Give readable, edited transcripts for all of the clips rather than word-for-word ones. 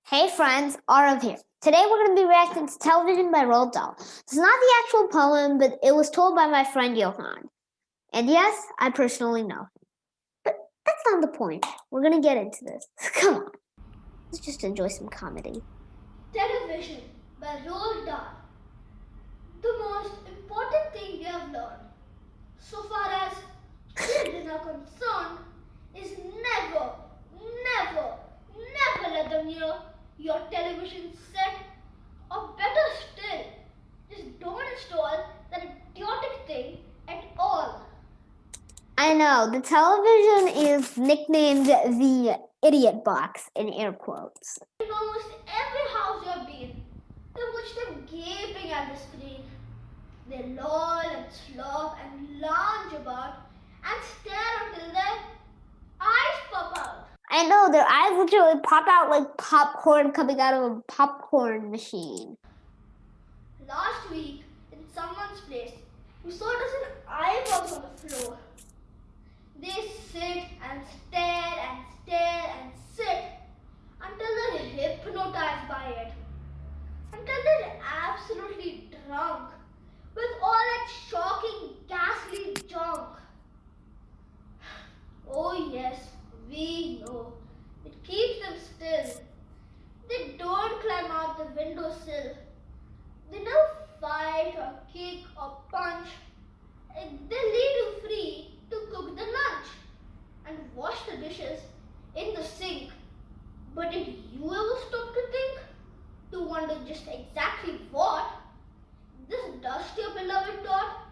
Hey friends, Arav here. Today we're going to be reacting to Television by Roald Dahl. It's not the actual poem, but it was told by my friend Johan. And yes, I personally know him. But that's not the point. We're going to get into this. Come on. Let's just enjoy some comedy. Television by Roald Dahl. The most important thing we have learned, so far as children are concerned, is never let them near your television set, or better still, just don't install that idiotic thing at all. I know, the television is nicknamed the idiot box in air quotes. In almost every house you have been, they watch them gaping at the screen. They loll and slop and lounge about and stare until their eyes pop out. I know, their eyes literally pop out like popcorn coming out of a popcorn machine. Last week, in someone's place, we saw dozen eyeballs on the floor. They sit and stare and stare and sit until they're hypnotized by it. Until they're absolutely drunk with all that shocking, ghastly junk. Oh yes, we know. It keeps them still. They don't climb out the windowsill. They never fight or kick or punch. They leave you free to cook the lunch and wash the dishes in the sink. But did you ever stop to think? To wonder just exactly what this does to your beloved dot?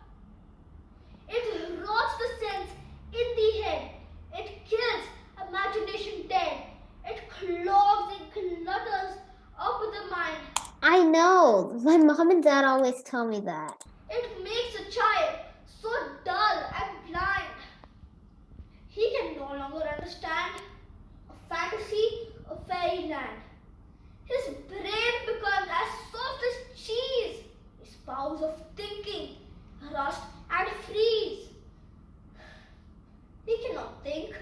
It rots the sense in the head. It kills imagination dead. It clogs and clutters up the mind. I know. My mom and dad always tell me that. It makes a child so dull and blind. He can no longer understand a fantasy of fairyland. His brain becomes as soft as cheese. His powers of thinking rust and freeze. He cannot think.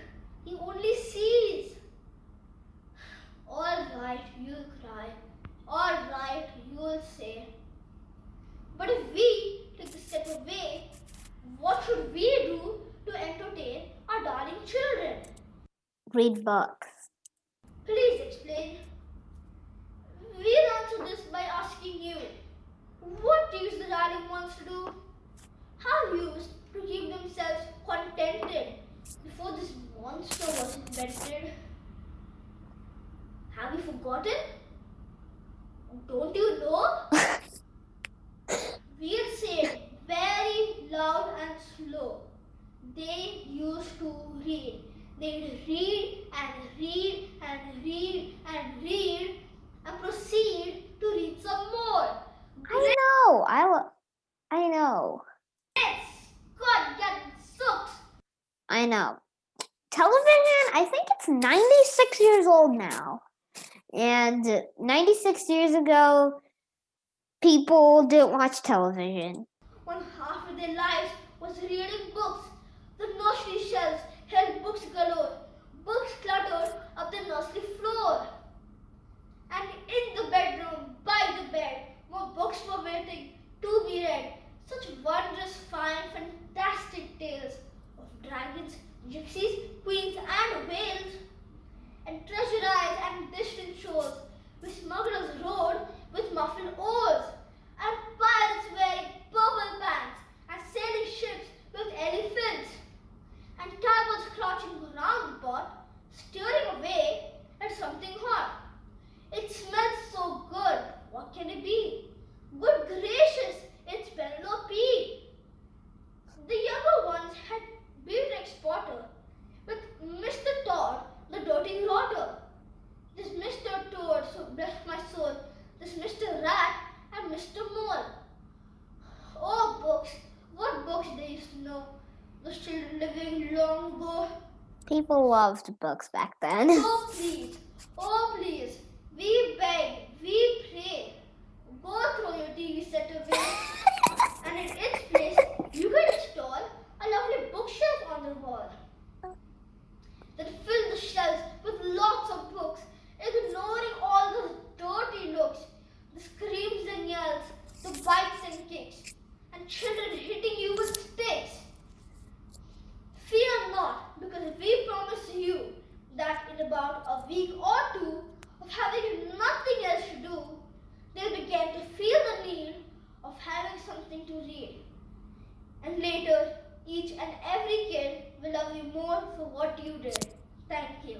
He only sees. All right, you'll cry. All right, you'll say. But if we take the step away, what should we do to entertain our darling children? Read books. Please explain. We'll answer this by asking you, what used the darling ones to do? How used to keep themselves contented before this monster was invented? Have you forgotten? Don't you know? We'll say it very loud and slow. They used to read. They'd read and read and read and read and proceed to read some more. I know. I know. Yes, God, get sucks. I know. Television, I think it's 96 years old now. And 96 years ago, people didn't watch television. When half of their lives was reading books, the nursery shelves held books galore. Books cluttered up the nursery floor. And in the bedroom, by the bed, more books were waiting to be read. Such wondrous, fine, fantastic tales of dragons, gypsies, queens, and whales, and treasure eyes and distant shores, where smugglers rode with muffled oars, and pirates wearing purple pants, and sailing ships with elephants, and tigers crouching round the pot, steering away at something hot. It smells so good. What can it be? Good gracious, it's Penelope. The younger ones had Beatrix Potter with Mr. Todd, the dirty rotter. This Mr. Toad, so bless my soul, this Mr. Rat and Mr. Mole. Oh, books. What books they used to know. Those children living long ago. People loved books back then. Oh please, we beg, we pray, go throw your TV set away, and in its place, you can install a lovely bookshelf on the wall that fill the shelves with lots of books, ignoring all the having nothing else to do, they began to feel the need of having something to read. And later, each and every kid will love you more for what you did. Thank you.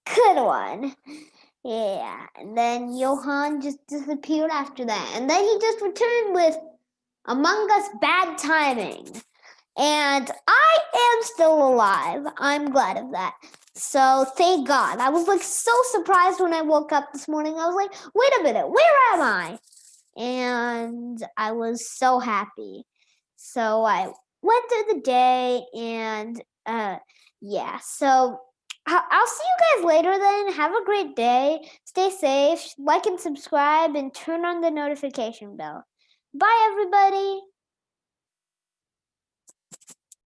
Good one. Yeah, and then Johann just disappeared after that. And then he just returned with Among Us Bad Timing. And I am still alive. I'm glad of that. So thank God. I was like so surprised when I woke up this morning. I was like, wait a minute, where am I? And I was so happy. So I went through the day and yeah, so I'll see you guys later then. Have a great day. Stay safe. Like and subscribe and turn on the notification bell. Bye, everybody.